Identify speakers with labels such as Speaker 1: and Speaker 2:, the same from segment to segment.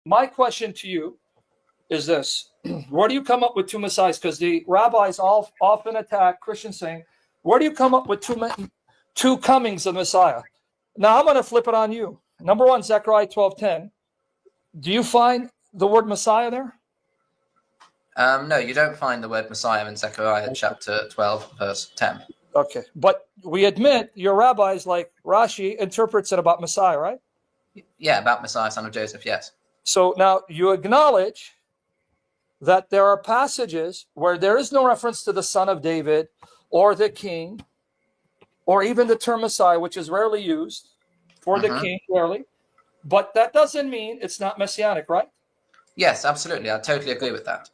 Speaker 1: my question to you is this. Where do you come up with two messiahs? Because the rabbis often attack Christians saying, where do you come up with two comings of Messiah? Now I'm going to flip it on you. Number one, Zechariah 12:10. Do you find the word Messiah there?
Speaker 2: No, you don't find the word Messiah in Zechariah chapter 12, verse 10.
Speaker 1: Okay, but we admit your rabbis like Rashi interprets it about Messiah, right?
Speaker 2: Yeah, about Messiah, son of Joseph, yes.
Speaker 1: So now you acknowledge that there are passages where there is no reference to the son of David or the king or even the term Messiah, which is rarely used for the king, rarely. But that doesn't mean it's not messianic, right?
Speaker 2: Yes, absolutely. I totally agree with that.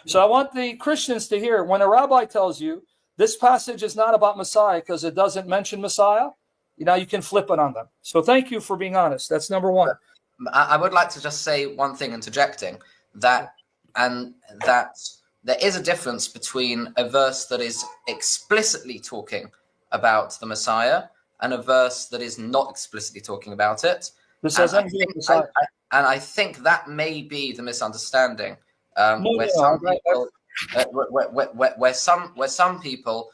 Speaker 1: So I want the Christians to hear when a rabbi tells you this passage is not about Messiah because it doesn't mention Messiah, now you can flip it on them. So thank you for being honest. That's number one.
Speaker 2: I would like to just say one thing, interjecting, that there is a difference between a verse that is explicitly talking about the Messiah and a verse that is not explicitly talking about it. And I think that may be the misunderstanding, where some people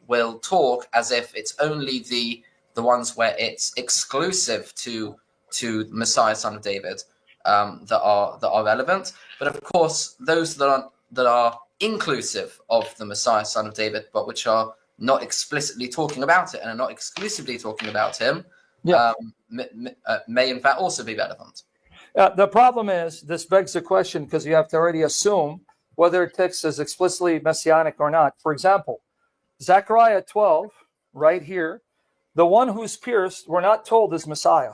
Speaker 2: will talk as if it's only the ones where it's exclusive to Messiah, son of David, that are relevant. But of course, those that are inclusive of the Messiah, son of David, but which are not explicitly talking about it and are not exclusively talking about him, may in fact also be relevant.
Speaker 1: The problem is, this begs the question because you have to already assume whether a text is explicitly messianic or not. For example, Zechariah 12, right here, the one who's pierced, we're not told is Messiah.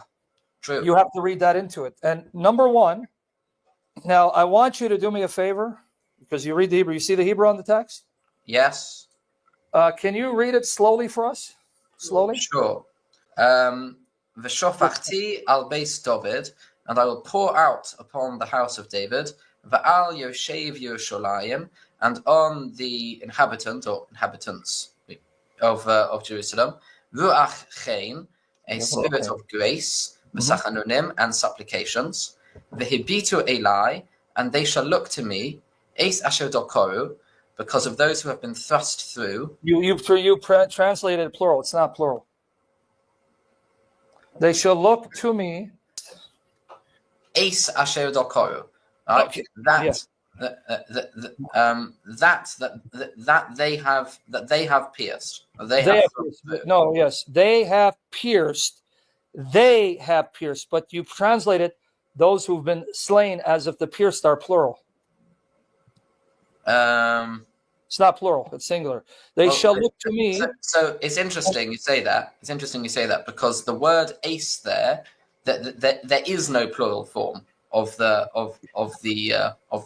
Speaker 2: True.
Speaker 1: You have to read that into it. And number one, now I want you to do me a favor because you read the Hebrew. You see the Hebrew on the text?
Speaker 2: Yes.
Speaker 1: Can you read it slowly for us? Slowly?
Speaker 2: Sure. V'shofachti al beis David, and I will pour out upon the house of David, v'al yoshev Yerushalayim, and on the inhabitants of Jerusalem, ruach chen, a spirit of grace, v'sachanunim, and supplications, v'hibitu elai, and they shall look to me, eis asher dokoru, because of those who have been thrust through.
Speaker 1: You translated plural. It's not plural. They shall look to me.
Speaker 2: Eis asher dokoru. Right? That they have pierced. They have pierced. They have pierced. But you translated those who've been slain as if the pierced are plural. It's not plural, it's singular. They shall look to me. So it's interesting you say that. Because the word ace there is no plural form of the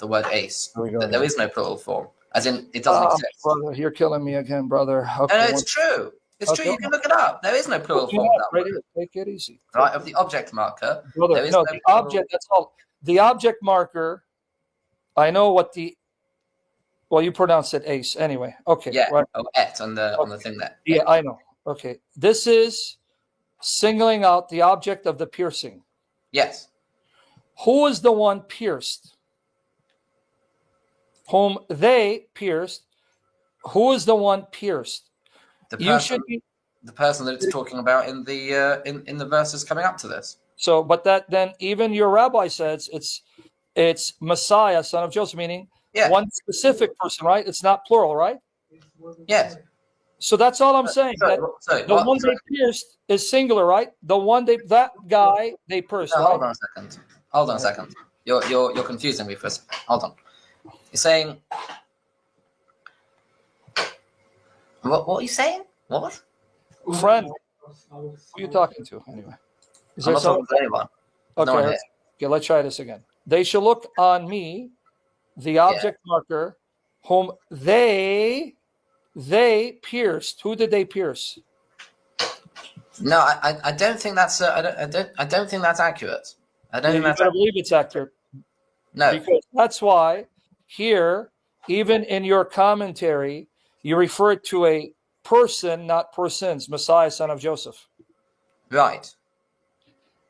Speaker 2: word ace. There is no plural form. As in it doesn't exist.
Speaker 1: Brother, you're killing me again, brother.
Speaker 2: Okay, no, it's true. It's true. You can look it up. There is no plural form of that
Speaker 1: right here. Take it easy.
Speaker 2: Right, of the object marker.
Speaker 1: Brother,
Speaker 2: there is
Speaker 1: no, the object, that's all. The object marker, I know what well, you pronounce it ace anyway. Okay.
Speaker 2: Yeah.
Speaker 1: Right.
Speaker 2: Oh, et on the thing there.
Speaker 1: Yeah, I know. Okay. This is singling out the object of the piercing.
Speaker 2: Yes.
Speaker 1: Who is the one pierced? Whom they pierced. Who is the one pierced?
Speaker 2: The person that it's talking about in the verses coming up to this.
Speaker 1: So, but that then even your rabbi says it's Messiah, son of Joseph, meaning one specific person, right? It's not plural, right?
Speaker 2: Yes.
Speaker 1: So that's all I'm saying. The one they pierced is singular, right? The one that guy they pierced.
Speaker 2: No,
Speaker 1: right?
Speaker 2: Hold on a second. You're confusing me for a second. Hold on. You're saying what are you saying? What?
Speaker 1: Friend. Who are you talking to anyway? Is
Speaker 2: I'm not talking to anyone.
Speaker 1: Okay, let's try this again. They shall look on me, the object marker, whom they pierced. Who did they pierce?
Speaker 2: No, I don't think that's I don't think that's accurate. I don't think that's.
Speaker 1: I believe it's accurate.
Speaker 2: No,
Speaker 1: because that's why here, even in your commentary, you refer to a person, not persons. Messiah, son of Joseph.
Speaker 2: Right.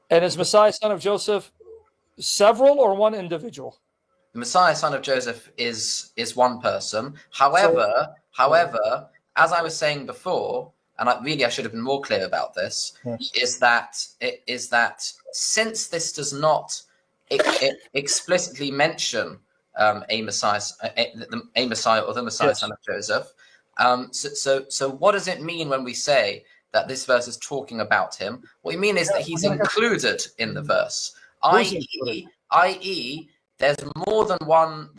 Speaker 1: And is Messiah, son of Joseph, several or one individual?
Speaker 2: The Messiah, son of Joseph, is one person. However, as I was saying before, and I should have been more clear about this,
Speaker 1: Yes.
Speaker 2: is that since this does not explicitly mention a Messiah or the Messiah,
Speaker 1: Yes.
Speaker 2: son of Joseph, so what does it mean when we say that this verse is talking about him? What we mean is that he's included in the verse,
Speaker 1: Who's
Speaker 2: i.e., there's more than one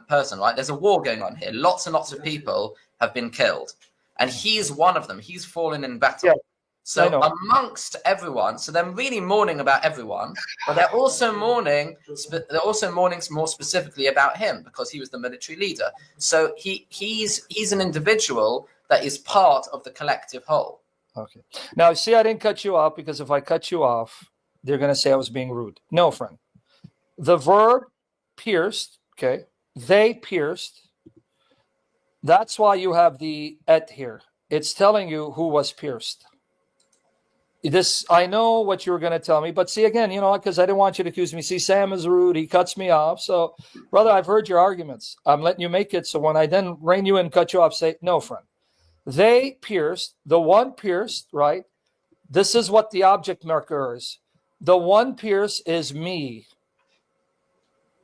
Speaker 2: person, right? There's a war going on here. Lots and lots of people have been killed, and he's one of them. He's fallen in battle.
Speaker 1: Yeah,
Speaker 2: so amongst everyone, so they're really mourning about everyone, but they're also mourning more specifically about him because he was the military leader. So he's an individual that is part of the collective whole.
Speaker 1: Okay. Now, see, I didn't cut you off because if I cut you off, they're going to say I was being rude. No, friend. The verb pierced, okay, they pierced. That's why you have the et here. It's telling you who was pierced. This, I know what you were going to tell me, but see, again, because I didn't want you to accuse me. See, Sam is rude. He cuts me off. So, brother, I've heard your arguments. I'm letting you make it. So when I then rein you in, cut you off, say, no, friend. They pierced, the one pierced, right? This is what the object marker is. The one pierce is me.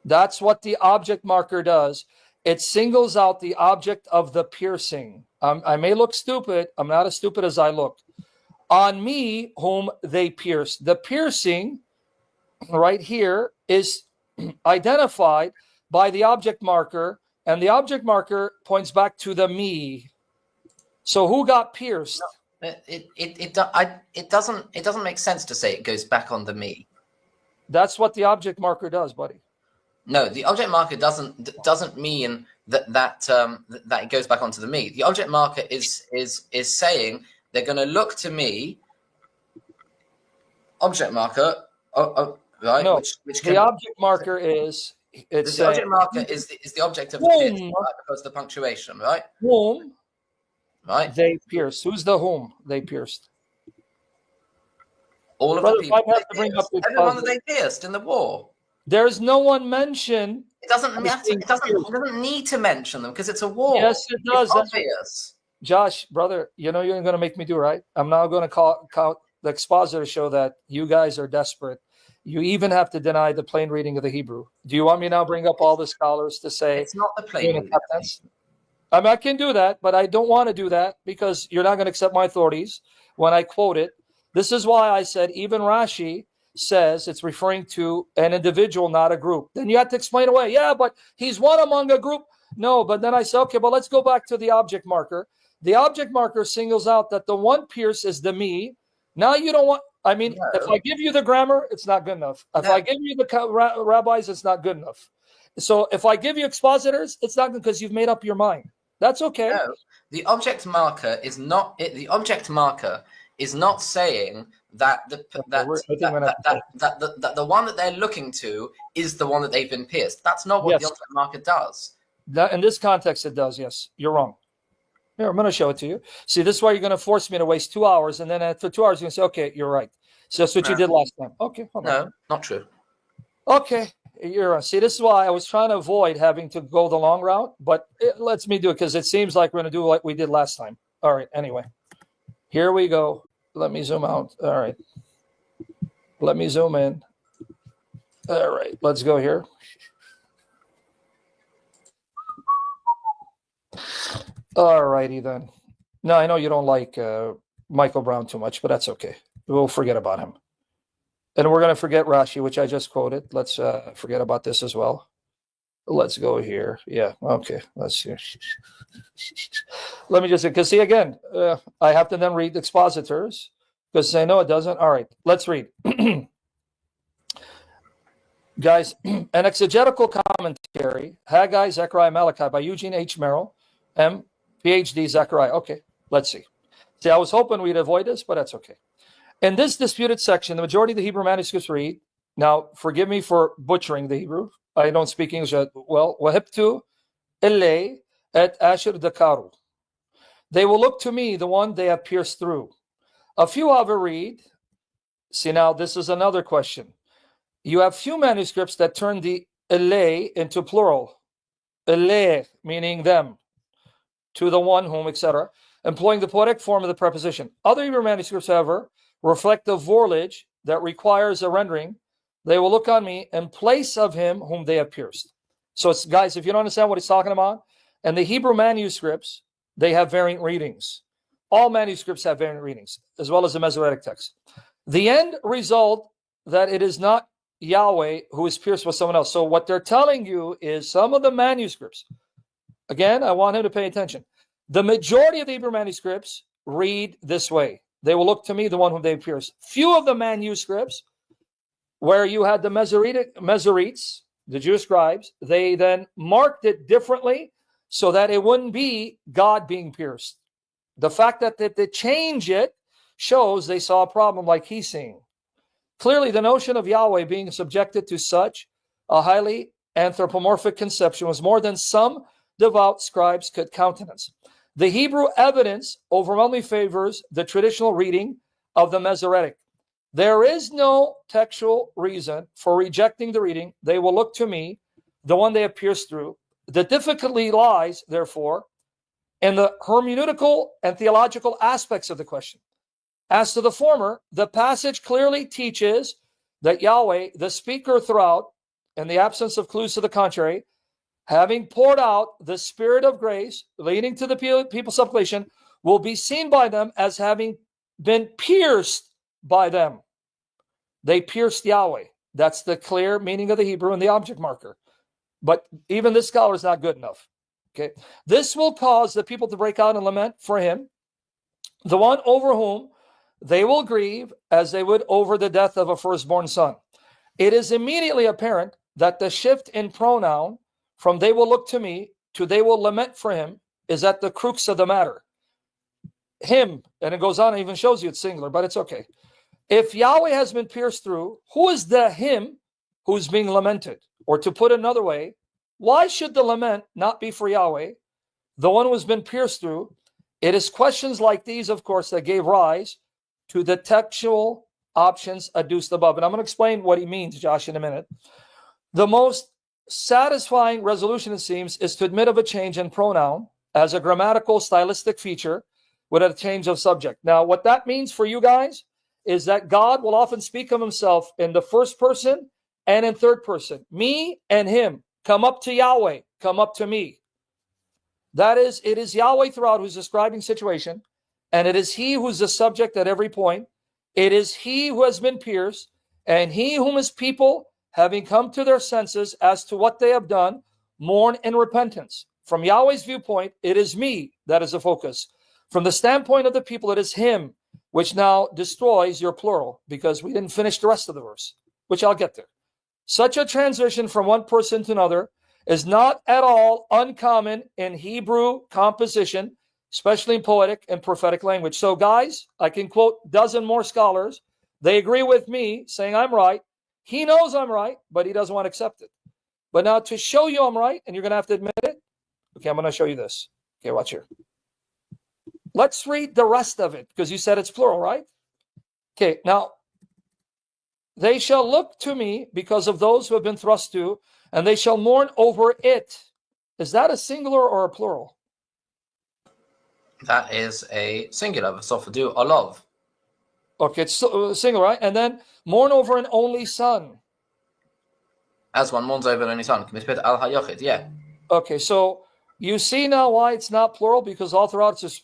Speaker 1: That's what the object marker does. It singles out the object of the piercing. I may look stupid. I'm not as stupid as I look. On me, whom they pierced. The piercing right here is identified by the object marker, and the object marker points back to the me. So who got pierced?
Speaker 2: No, it doesn't make sense to say it goes back on the me.
Speaker 1: That's what the object marker does, buddy.
Speaker 2: No, the object marker doesn't mean that it goes back onto the me. The object marker is saying they're going to look to me. Object marker, right?
Speaker 1: No,
Speaker 2: which can,
Speaker 1: the object marker is it's
Speaker 2: the object marker is the object of the piercing, right? Because the punctuation, right?
Speaker 1: Whom
Speaker 2: right?
Speaker 1: They pierced. Who's the whom they pierced?
Speaker 2: All of
Speaker 1: Brother,
Speaker 2: the people.
Speaker 1: I have to bring up the
Speaker 2: everyone that they pierced in the war.
Speaker 1: There's no one mentioned.
Speaker 2: It doesn't matter. It doesn't need to mention them because it's a war.
Speaker 1: Yes, it does.
Speaker 2: It's obvious.
Speaker 1: Josh, brother, you're going to make me do right. I'm now going to call the expositor to show that you guys are desperate. You even have to deny the plain reading of the Hebrew. Do you want me now bring up all the scholars to say
Speaker 2: it's not the plain reading?
Speaker 1: I mean, I can do that, but I don't want to do that because you're not going to accept my authorities when I quote it. This is why I said even Rashi says it's referring to an individual, not a group. Then you have to explain away. Yeah, but he's one among a group. No, but then I said, okay, but let's go back to the object marker. The object marker singles out that the one pierce is the me. Now you don't want, I mean, no. If I give you the grammar, it's not good enough. If I give you the rabbis, it's not good enough. So if I give you expositors, it's not good because you've made up your mind. That's okay.
Speaker 2: No, the object marker is not. The object marker is not saying that the one that they're looking to is the one that they've been pierced. That's not what the object marker does.
Speaker 1: In this context, it does. Yes, you're wrong. Here, I'm going to show it to you. See, this is why you're going to force me to waste 2 hours, and then after 2 hours, you're going to say, "Okay, you're right." So that's what you did last time. Okay, hold on.
Speaker 2: No, not true.
Speaker 1: Okay. See, this is why I was trying to avoid having to go the long route, but it lets me do it because it seems like we're going to do what we did last time. All right. Anyway, here we go. Let me zoom out. All right. Let me zoom in. All right. Let's go here. All righty then. No, I know you don't like Michael Brown too much, but that's okay. We'll forget about him. And we're going to forget Rashi, which I just quoted. Let's forget about this as well. Let's go here. Yeah, okay. Let's see. Let me just, because see, again, I have to then read the expositors because they know it doesn't. All right, let's read. Guys, an exegetical commentary, Haggai, Zechariah, Malachi by Eugene H. Merrill, M. PhD, Zechariah. Okay, let's see. See, I was hoping we'd avoid this, but that's okay. In this disputed section, the majority of the Hebrew manuscripts read, now forgive me for butchering the Hebrew. I don't speak English well. Wahibtu ilay et asher dakaru. They will look to me, the one they have pierced through. A few however read, see now this is another question. You have few manuscripts that turn the ele into plural. Ele, meaning them, to the one whom, etc., employing the poetic form of the preposition. Other Hebrew manuscripts, however, reflect the vorlage that requires a rendering. They will look on me in place of him whom they have pierced. So, it's, guys, if you don't understand what he's talking about, and the Hebrew manuscripts, they have variant readings. All manuscripts have variant readings, as well as the Masoretic text. The end result that it is not Yahweh who is pierced with someone else. So what they're telling you is some of the manuscripts, again, I want him to pay attention. The majority of the Hebrew manuscripts read this way. They will look to me, the one whom they pierced. Few of the manuscripts where you had the Masoretes, the Jewish scribes, they then marked it differently so that it wouldn't be God being pierced. The fact that they change it shows they saw a problem like he's seeing. Clearly, the notion of Yahweh being subjected to such a highly anthropomorphic conception was more than some devout scribes could countenance. The Hebrew evidence overwhelmingly favors the traditional reading of the Masoretic. There is no textual reason for rejecting the reading. They will look to me, the one they have pierced through. The difficulty lies, therefore, in the hermeneutical and theological aspects of the question. As to the former, the passage clearly teaches that Yahweh, the speaker throughout, in the absence of clues to the contrary, having poured out the Spirit of grace, leading to the people's supplication, will be seen by them as having been pierced by them. They pierced Yahweh. That's the clear meaning of the Hebrew and the object marker. But even this scholar is not good enough. Okay, this will cause the people to break out and lament for him, the one over whom they will grieve as they would over the death of a firstborn son. It is immediately apparent that the shift in pronoun from they will look to me to they will lament for him is at the crux of the matter. Him, and it goes on and even shows you it's singular, but it's okay. If Yahweh has been pierced through, who is the him who's being lamented? Or to put it another way, why should the lament not be for Yahweh, the one who has been pierced through? It is questions like these, of course, that gave rise to the textual options adduced above. And I'm going to explain what he means, Josh, in a minute. The most satisfying resolution, it seems, is to admit of a change in pronoun as a grammatical stylistic feature with a change of subject. Now, what that means for you guys is that God will often speak of himself in the first person and in third person. Me and him. Come up to Yahweh. Come up to me. That is, it is Yahweh throughout who's describing situation, and it is he who's the subject at every point. It is he who has been pierced, and he whom his people, having come to their senses as to what they have done, mourn in repentance. From Yahweh's viewpoint, it is me that is the focus. From the standpoint of the people, it is him, which now destroys your plural, because we didn't finish the rest of the verse, which I'll get there. Such a transition from one person to another is not at all uncommon in Hebrew composition, especially in poetic and prophetic language. So, guys, I can quote a dozen more scholars. They agree with me, saying I'm right. He knows I'm right, but he doesn't want to accept it. But now to show you I'm right, and you're going to have to admit it, okay, I'm going to show you this. Okay, watch here. Let's read the rest of it, because you said it's plural, right? Okay, now, they shall look to me because of those who have been thrust to, and they shall mourn over it. Is that a singular or a plural?
Speaker 2: That is a singular. So for do olov.
Speaker 1: Okay, it's singular, right? And then mourn over an only son.
Speaker 2: As one mourns over an only son. Al hayochid, yeah.
Speaker 1: Okay, so you see now why it's not plural, because all throughout it's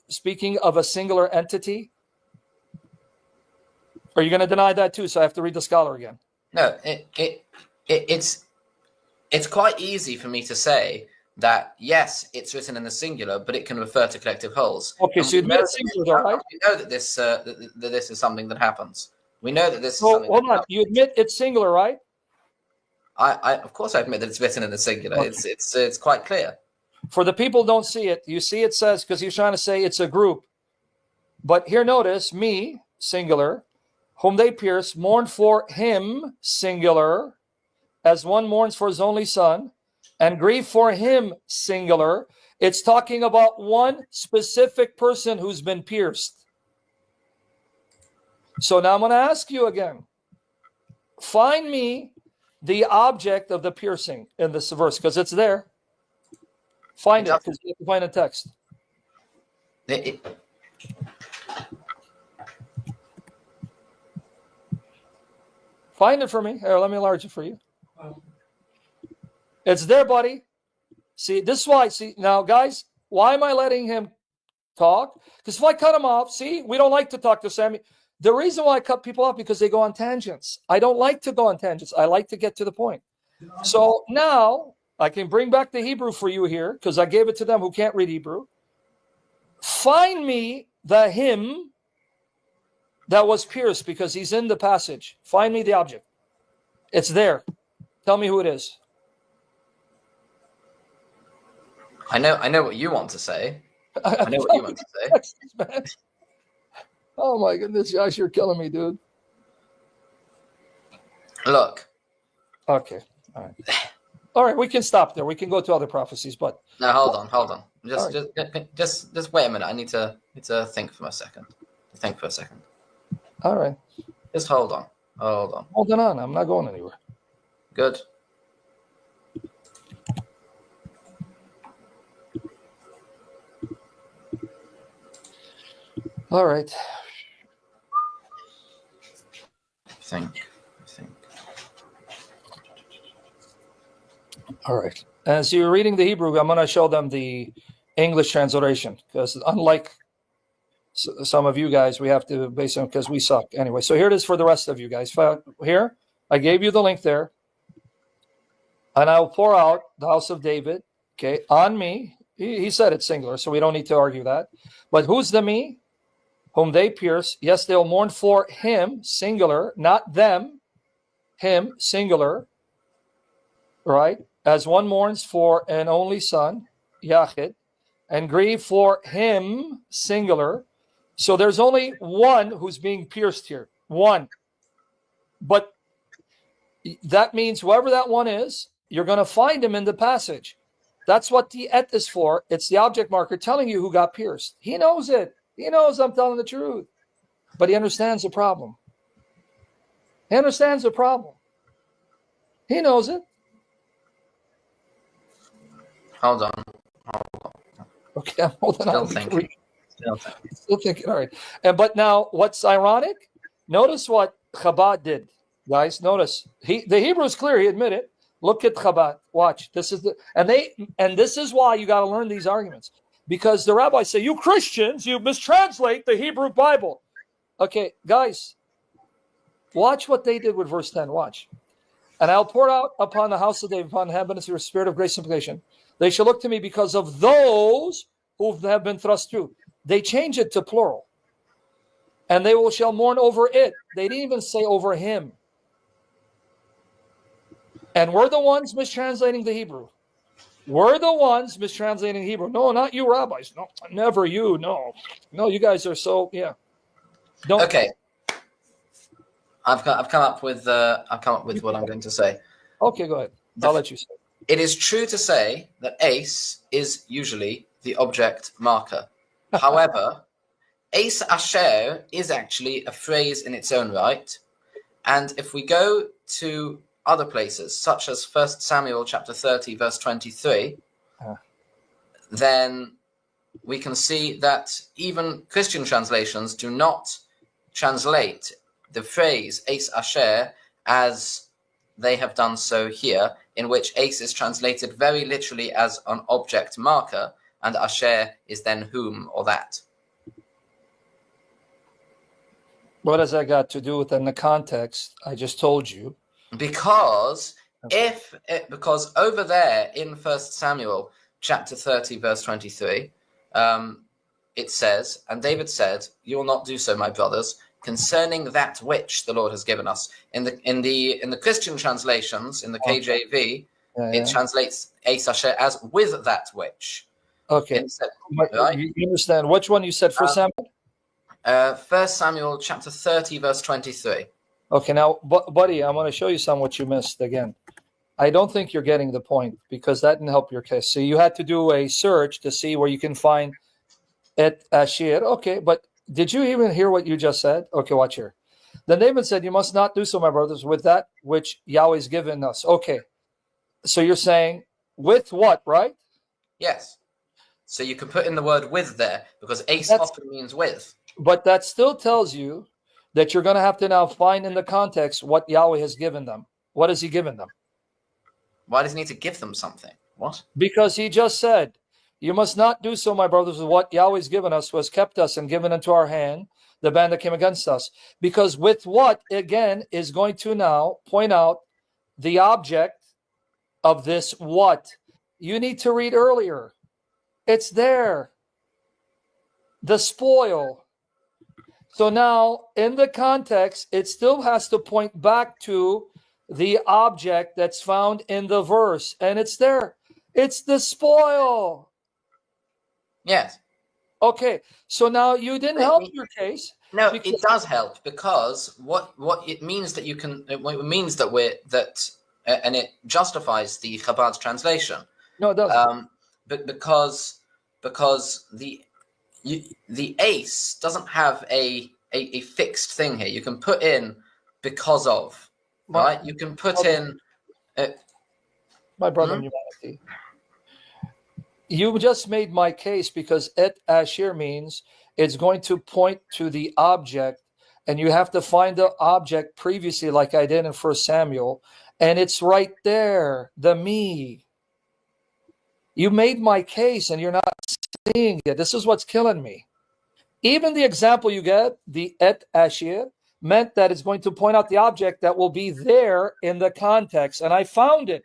Speaker 1: speaking of a singular entity. Are you going to deny that too? So I have to read the scholar again.
Speaker 2: No, it's quite easy for me to say that yes, it's written in the singular, but it can refer to collective wholes.
Speaker 1: Okay, so you admit it's singular, right?
Speaker 2: We know that this that this is something that happens. We know that this is
Speaker 1: So
Speaker 2: something.
Speaker 1: hold on, you admit it's singular, right?
Speaker 2: I of course I admit that it's written in the singular.
Speaker 1: Okay.
Speaker 2: It's quite clear.
Speaker 1: For the people who don't see it, you see it says, because he's trying to say it's a group. But here notice, me, singular, whom they pierce, mourn for him, singular, as one mourns for his only son, and grieve for him, singular. It's talking about one specific person who's been pierced. So now I'm going to ask you again. find me the object of the piercing in this verse, because it's there. Find it, because you have to find a text. Find it for me. Here, let me enlarge it for you. It's there, buddy. See, this is why. See, now, guys, why am I letting him talk? Because if I cut him off, see, we don't like to talk to Sammy. The reason why I cut people off, because they go on tangents. I don't like to go on tangents. I like to get to the point. So now I can bring back the Hebrew for you here, because I gave it to them who can't read Hebrew. Find me the him that was pierced, because he's in the passage. Find me the object. It's there. Tell me who it is.
Speaker 2: I know what you want to say. I know what you want to say.
Speaker 1: Oh my goodness, Josh, you're killing me, dude.
Speaker 2: Look.
Speaker 1: Okay. All right. All right, we can stop there. We can go to other prophecies, but
Speaker 2: no, hold on. Just wait a minute. I need to think for a second.
Speaker 1: All right.
Speaker 2: Just hold on.
Speaker 1: Holding on. I'm not going anywhere.
Speaker 2: Good.
Speaker 1: All right.
Speaker 2: Think.
Speaker 1: All right. As you're reading the Hebrew, I'm going to show them the English transliteration, because unlike some of you guys, we have to base on, because we suck. Anyway, so here it is for the rest of you guys. Here, I gave you the link there. And I'll pour out the house of David, okay, on me. He said it's singular, so we don't need to argue that. But who's the me? Whom they pierce. Yes, they'll mourn for him, singular, not them. Him, singular, right? As one mourns for an only son, Yachid, and grieve for him, singular. So there's only one who's being pierced here. One. But that means whoever that one is, you're going to find him in the passage. That's what the et is for. It's the object marker telling you who got pierced. He knows it. He knows I'm telling the truth. But he understands the problem. He understands the problem. He knows it.
Speaker 2: Hold on.
Speaker 1: Okay, I'm holding on.
Speaker 2: Still thinking.
Speaker 1: All right. But now, what's ironic? Notice what Chabad did, guys. Notice the Hebrew is clear. He admitted. Look at Chabad. Watch. This is this is why you got to learn these arguments, because the rabbis say, "You Christians, you mistranslate the Hebrew Bible." Okay, guys, watch what they did with verse 10. Watch. And I'll pour out upon the house of David, upon the inhabitants, your spirit of grace and supplication. They shall look to me because of those who have been thrust through. They change it to plural. And they shall mourn over it. They didn't even say over him. And we're the ones mistranslating the Hebrew. We're the ones mistranslating Hebrew. No, not you rabbis. No, never you. No, you guys are so, yeah. Don't.
Speaker 2: Okay. I've come up with what I'm going to say.
Speaker 1: Okay, go ahead. I'll let you say.
Speaker 2: It is true to say that ace is usually the object marker. However, ace asher is actually a phrase in its own right. And if we go to other places, such as 1 Samuel chapter 30, verse 23, then we can see that even Christian translations do not translate the phrase ace asher as they have done so here, in which ace is translated very literally as an object marker, and asher is then whom or that.
Speaker 1: What has that got to do with in the context I just told you?
Speaker 2: Because because over there in 1 Samuel chapter 30, verse 23, it says, and David said, "You will not do so, my brothers, concerning that which the Lord has given us." In the Christian translations, in the KJV, it translates ace asher as with that which.
Speaker 1: Okay.
Speaker 2: Instead, right?
Speaker 1: You understand which one you said for Samuel?
Speaker 2: 1 Samuel chapter 30, verse 23.
Speaker 1: Okay, now, buddy, I'm going to show you some what you missed again. I don't think you're getting the point, because that didn't help your case. So you had to do a search to see where you can find et asher. Okay, but did you even hear what you just said? Okay, watch here. Then David said, you must not do so, my brothers, with that which Yahweh's given us. Okay. So you're saying with what, right?
Speaker 2: Yes. So you can put in the word with there, because ace
Speaker 1: That's-
Speaker 2: often means with.
Speaker 1: But that still tells you that you're going to have to now find in the context what Yahweh has given them. What has he given them?
Speaker 2: Why does he need to give them something? What?
Speaker 1: Because he just said, you must not do so, my brothers, with what Yahweh's given us, who has kept us and given into our hand the band that came against us. Because with what, again, is going to now point out the object of this what. You need to read earlier. It's there. The spoil. So now, in the context, it still has to point back to the object that's found in the verse. And it's there. It's the spoil.
Speaker 2: Yes.
Speaker 1: Okay, so now you didn't help your case.
Speaker 2: No,
Speaker 1: because-
Speaker 2: it does help, because what it means that you can, it means that and it justifies the Chabad's translation.
Speaker 1: No, it doesn't.
Speaker 2: But because the ace doesn't have a fixed thing here. You can put in because of, right? You can put in.
Speaker 1: My brother in humanity. You just made my case, because et asher means it's going to point to the object, and you have to find the object previously, like I did in 1 Samuel, and it's right there, the me. You made my case, and you're not seeing it. This is what's killing me. Even the example you get, the et asher, meant that it's going to point out the object that will be there in the context, and I found it.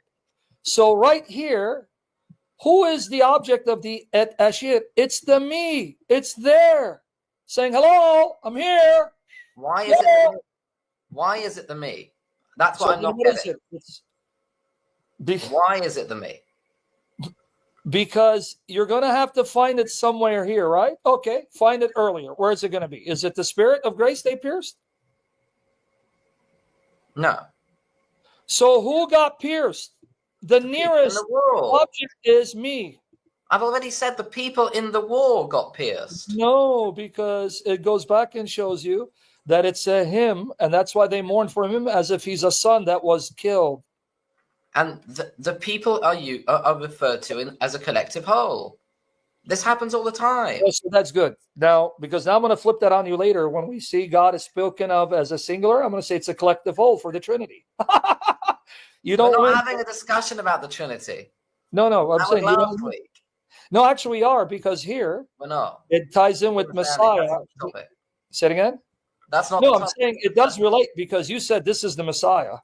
Speaker 1: So right here, who is the object of the et asher? It's the me. It's there, saying, "Hello, I'm here."
Speaker 2: Why is it? Why is it the me? That's what I'm not getting. Why is it the me?
Speaker 1: Because you're going to have to find it somewhere here, right? Okay, find it earlier. Where is it going to be? Is it the Spirit of grace they pierced?
Speaker 2: No.
Speaker 1: So who got pierced? The nearest
Speaker 2: in the war.
Speaker 1: object is me.
Speaker 2: I've already said the people in the war got pierced.
Speaker 1: No, because it goes back and shows you that it's a him, and that's why they mourn for him as if he's a son that was killed.
Speaker 2: And the people are referred to as a collective whole. This happens all the time.
Speaker 1: Oh, so that's good. Now, because now I'm going to flip that on you later. When we see God is spoken of as a singular, I'm going to say it's a collective whole for the Trinity.
Speaker 2: We're not having a discussion about the Trinity.
Speaker 1: No, I'm saying
Speaker 2: last week.
Speaker 1: No, actually we are, because here
Speaker 2: we're not.
Speaker 1: It ties in with Messiah. Say it again?
Speaker 2: That's not.
Speaker 1: No, I'm saying it does relate, because you said this is the Messiah,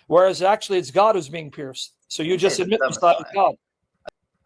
Speaker 1: whereas actually it's God who's being pierced. So you just admit Messiah is God.